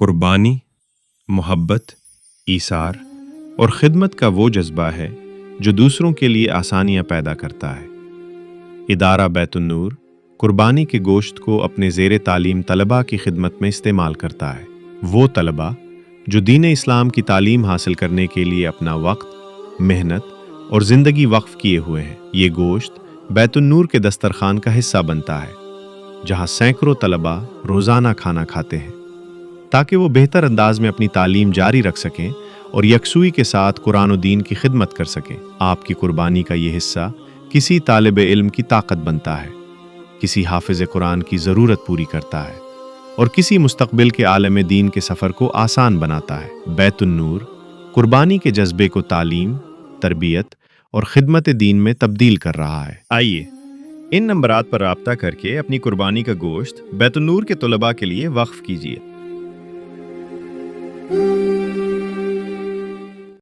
قربانی، محبت، ایثار اور خدمت کا وہ جذبہ ہے جو دوسروں کے لیے آسانیاں پیدا کرتا ہے۔ ادارہ بیت النور قربانی کے گوشت کو اپنے زیر تعلیم طلباء کی خدمت میں استعمال کرتا ہے۔ وہ طلباء جو دین اسلام کی تعلیم حاصل کرنے کے لیے اپنا وقت، محنت اور زندگی وقف کیے ہوئے ہیں۔ یہ گوشت بیت النور کے دسترخوان کا حصہ بنتا ہے، جہاں سینکڑوں طلباء روزانہ کھانا کھاتے ہیں تاکہ وہ بہتر انداز میں اپنی تعلیم جاری رکھ سکیں اور یکسوئی کے ساتھ قرآن و دین کی خدمت کر سکیں۔ آپ کی قربانی کا یہ حصہ کسی طالب علم کی طاقت بنتا ہے، کسی حافظ قرآن کی ضرورت پوری کرتا ہے اور کسی مستقبل کے عالم دین کے سفر کو آسان بناتا ہے۔ بیت النور قربانی کے جذبے کو تعلیم، تربیت اور خدمت دین میں تبدیل کر رہا ہے۔ آئیے ان نمبرات پر رابطہ کر کے اپنی قربانی کا گوشت بیت النور کے طلباء کے لیے وقف کیجیے۔